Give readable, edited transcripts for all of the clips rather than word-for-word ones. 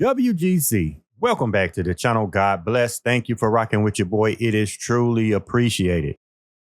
WGC, welcome back to the channel. God bless. Thank you for rocking with your boy. It is truly appreciated.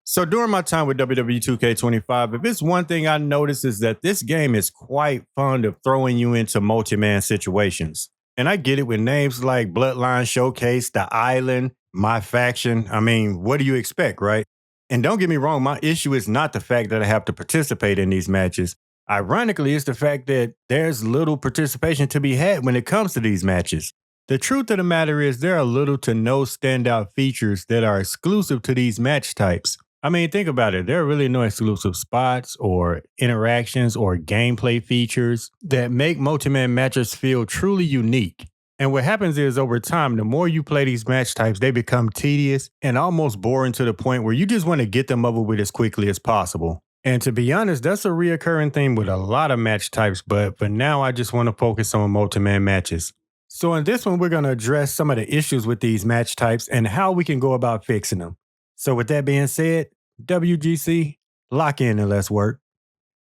So during my time with WWE 2K25, if it's one thing I noticed is that this game is quite fond of throwing you into multi-man situations. And I get it with names like Bloodline Showcase, The Island, My Faction. I mean, what do you expect, right? And don't get me wrong, my issue is not the fact that I have to participate in these matches. Ironically, it's the fact that there's little participation to be had when it comes to these matches. The truth of the matter is there are little to no standout features that are exclusive to these match types. I mean, think about it. There are really no exclusive spots or interactions or gameplay features that make multi-man matches feel truly unique. And what happens is over time, the more you play these match types, they become tedious and almost boring to the point where you just want to get them over with as quickly as possible. And to be honest, that's a reoccurring theme with a lot of match types, but for now, I just want to focus on multi-man matches. So in this one, we're going to address some of the issues with these match types and how we can go about fixing them. So with that being said, WGC, lock in and let's work.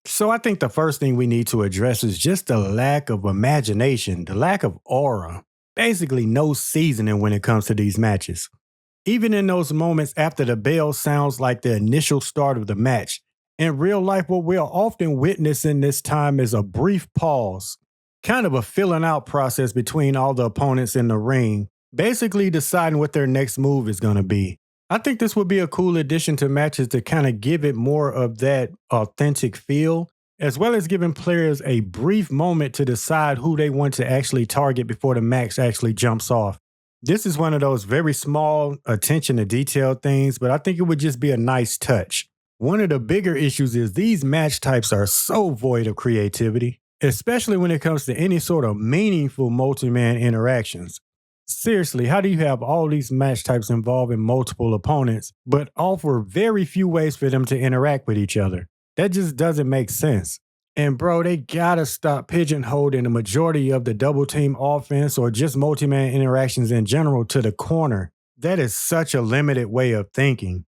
So I think the first thing we need to address is just the lack of imagination, the lack of aura, basically no seasoning when it comes to these matches. Even in those moments after the bell sounds like the initial start of the match, in real life, what we're often witnessing this time is a brief pause, kind of a filling out process between all the opponents in the ring, basically deciding what their next move is going to be. I think this would be a cool addition to matches to kind of give it more of that authentic feel, as well as giving players a brief moment to decide who they want to actually target before the match actually jumps off. This is one of those very small attention to detail things, but I think it would just be a nice touch. One of the bigger issues is these match types are so void of creativity, especially when it comes to any sort of meaningful multi-man interactions. Seriously, how do you have all these match types involving multiple opponents, but offer very few ways for them to interact with each other? That just doesn't make sense. And bro, they gotta stop pigeonholing the majority of the double team offense or just multi-man interactions in general to the corner. That is such a limited way of thinking.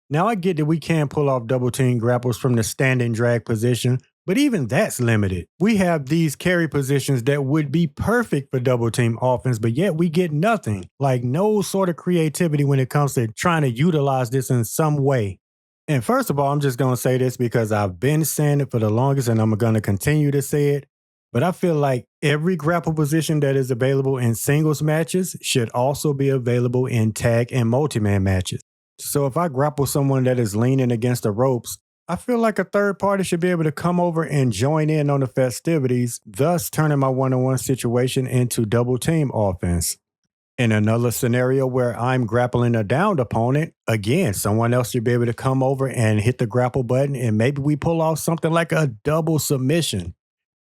Now I get that we can pull off double team grapples from the standing drag position, but even that's limited. We have these carry positions that would be perfect for double team offense, but yet we get nothing, like no sort of creativity when it comes to trying to utilize this in some way. And first of all, I'm just going to say this because I've been saying it for the longest and I'm going to continue to say it, but I feel like every grapple position that is available in singles matches should also be available in tag and multi-man matches. So if I grapple someone that is leaning against the ropes, I feel like a third party should be able to come over and join in on the festivities, thus turning my one-on-one situation into double team offense. In another scenario where I'm grappling a downed opponent, again, someone else should be able to come over and hit the grapple button and maybe we pull off something like a double submission.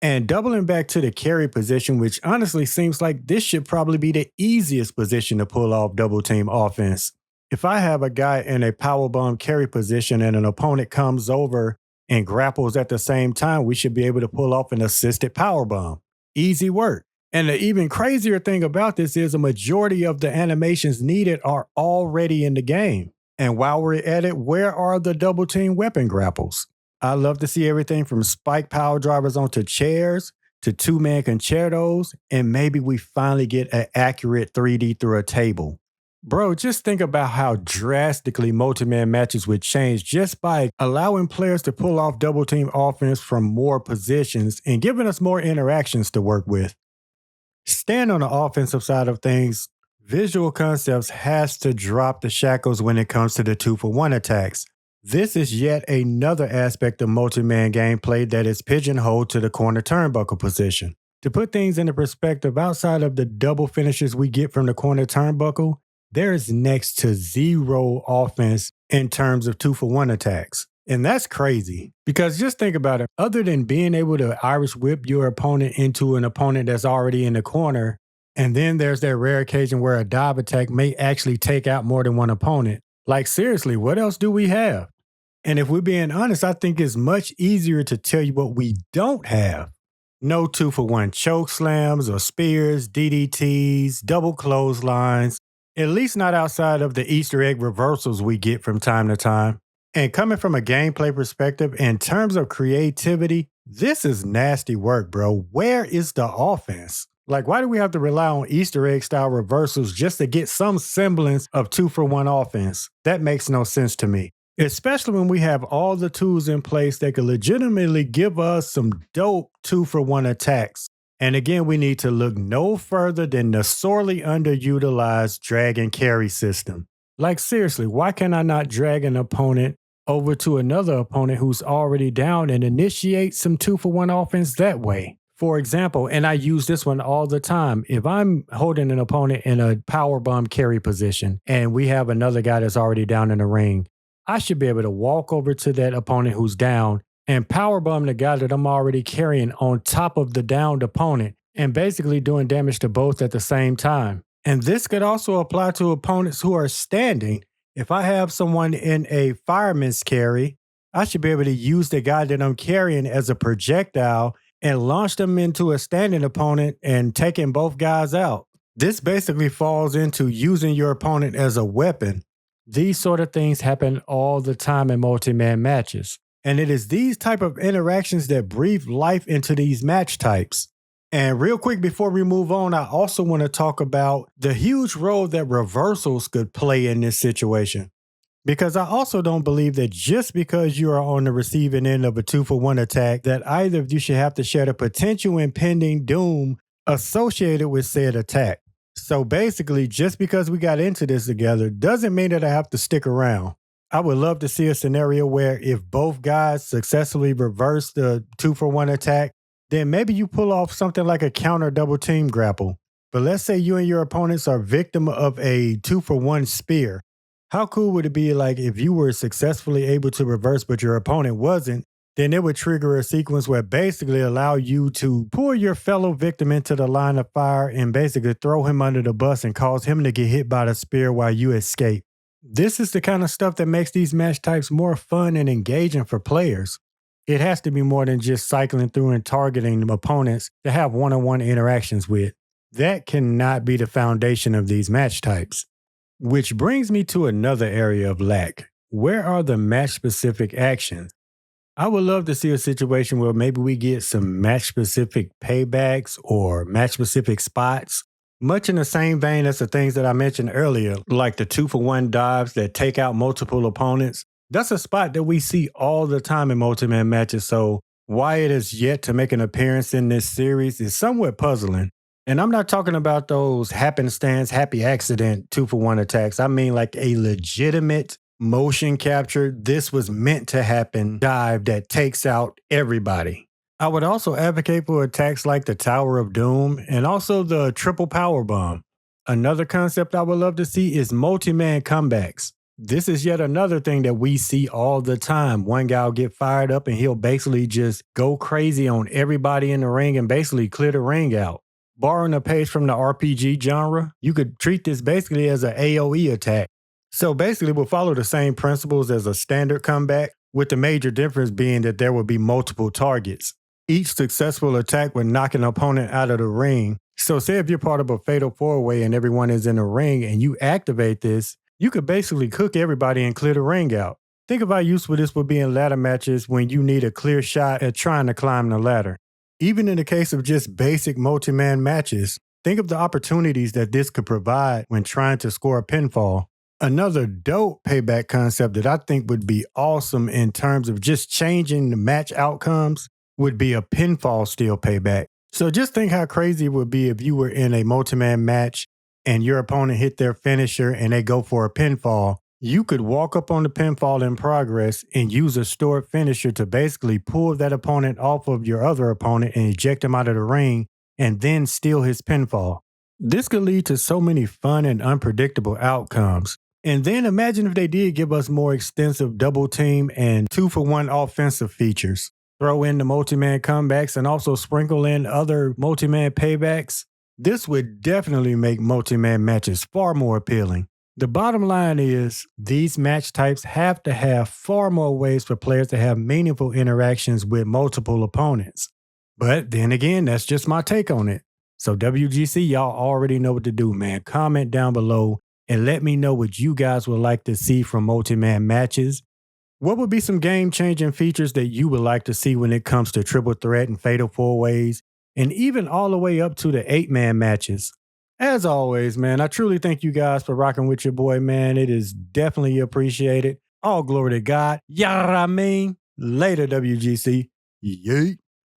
And doubling back to the carry position, which honestly seems like this should probably be the easiest position to pull off double team offense. If I have a guy in a powerbomb carry position and an opponent comes over and grapples at the same time, we should be able to pull off an assisted powerbomb. Easy work. And the even crazier thing about this is a majority of the animations needed are already in the game. And while we're at it, where are the double team weapon grapples? I love to see everything from spike power drivers onto chairs to two-man concertos, and maybe we finally get an accurate 3D through a table. Bro, just think about how drastically multi-man matches would change just by allowing players to pull off double team offense from more positions and giving us more interactions to work with. Staying on the offensive side of things, Visual Concepts has to drop the shackles when it comes to the 2-for-1 attacks. This is yet another aspect of multi-man gameplay that is pigeonholed to the corner turnbuckle position. To put things into perspective, outside of the double finishes we get from the corner turnbuckle, there is next to zero offense in terms of 2-for-1 attacks. And that's crazy because just think about it. Other than being able to Irish whip your opponent into an opponent that's already in the corner, and then there's that rare occasion where a dive attack may actually take out more than one opponent. Like seriously, what else do we have? And if we're being honest, I think it's much easier to tell you what we don't have. No 2-for-1 choke slams or spears, DDTs, double clotheslines. At least not outside of the Easter egg reversals we get from time to time. And coming from a gameplay perspective, in terms of creativity, this is nasty work, bro. Where is the offense? Like, why do we have to rely on Easter egg style reversals just to get some semblance of 2-for-1 offense? That makes no sense to me. Especially when we have all the tools in place that could legitimately give us some dope 2-for-1 attacks. And again, we need to look no further than the sorely underutilized drag and carry system. Like, seriously, why can I not drag an opponent over to another opponent who's already down and initiate some 2-for-1 offense that way? For example, and I use this one all the time, if I'm holding an opponent in a powerbomb carry position and we have another guy that's already down in the ring, I should be able to walk over to that opponent who's down and powerbomb the guy that I'm already carrying on top of the downed opponent and basically doing damage to both at the same time. And this could also apply to opponents who are standing. If I have someone in a fireman's carry, I should be able to use the guy that I'm carrying as a projectile and launch them into a standing opponent and taking both guys out. This basically falls into using your opponent as a weapon. These sort of things happen all the time in multi-man matches. And it is these type of interactions that breathe life into these match types. And real quick before we move on, I also want to talk about the huge role that reversals could play in this situation. Because I also don't believe that just because you are on the receiving end of a 2-for-1 attack, that either of you should have to share the potential impending doom associated with said attack. So basically, just because we got into this together doesn't mean that I have to stick around. I would love to see a scenario where if both guys successfully reverse the 2-for-1 attack, then maybe you pull off something like a counter double team grapple. But let's say you and your opponents are victim of a 2-for-1 spear. How cool would it be like if you were successfully able to reverse but your opponent wasn't, then it would trigger a sequence where basically allow you to pull your fellow victim into the line of fire and basically throw him under the bus and cause him to get hit by the spear while you escape. This is the kind of stuff that makes these match types more fun and engaging for players. It has to be more than just cycling through and targeting opponents to have one-on-one interactions with. That cannot be the foundation of these match types. Which brings me to another area of lack. Where are the match-specific actions? I would love to see a situation where maybe we get some match-specific paybacks or match-specific spots, much in the same vein as the things that I mentioned earlier, like the 2-for-1 dives that take out multiple opponents. That's a spot that we see all the time in multi-man matches, so why it is yet to make an appearance in this series is somewhat puzzling. And I'm not talking about those happenstance, happy accident 2-for-1 attacks. I mean like a legitimate motion capture, this was meant to happen dive that takes out everybody. I would also advocate for attacks like the Tower of Doom and also the triple power bomb. Another concept I would love to see is multi-man comebacks. This is yet another thing that we see all the time. One guy will get fired up and he'll basically just go crazy on everybody in the ring and basically clear the ring out. Borrowing a page from the RPG genre, you could treat this basically as an AoE attack. So basically we'll follow the same principles as a standard comeback, with the major difference being that there will be multiple targets. Each successful attack would knock an opponent out of the ring. So say if you're part of a fatal four-way and everyone is in the ring and you activate this, you could basically cook everybody and clear the ring out. Think of how useful this would be in ladder matches when you need a clear shot at trying to climb the ladder. Even in the case of just basic multi-man matches, think of the opportunities that this could provide when trying to score a pinfall. Another dope payback concept that I think would be awesome in terms of just changing the match outcomes would be a pinfall steel payback. So just think how crazy it would be if you were in a multi-man match and your opponent hit their finisher and they go for a pinfall. You could walk up on the pinfall in progress and use a stored finisher to basically pull that opponent off of your other opponent and eject him out of the ring and then steal his pinfall. This could lead to so many fun and unpredictable outcomes. And then imagine if they did give us more extensive double team and 2-for-1 offensive features. Throw in the multi-man comebacks and also sprinkle in other multi-man paybacks. This would definitely make multi-man matches far more appealing. The bottom line is these match types have to have far more ways for players to have meaningful interactions with multiple opponents. But then again, that's just my take on it. So WGC, y'all already know what to do, man. Comment down below and let me know what you guys would like to see from multi-man matches. What would be some game-changing features that you would like to see when it comes to triple threat and fatal four-ways? and even all the way up to the 8-man matches. As always, man, I truly thank you guys for rocking with your boy, man. It is definitely appreciated. All glory to God. Yara mean. Later, WGC. Yeet.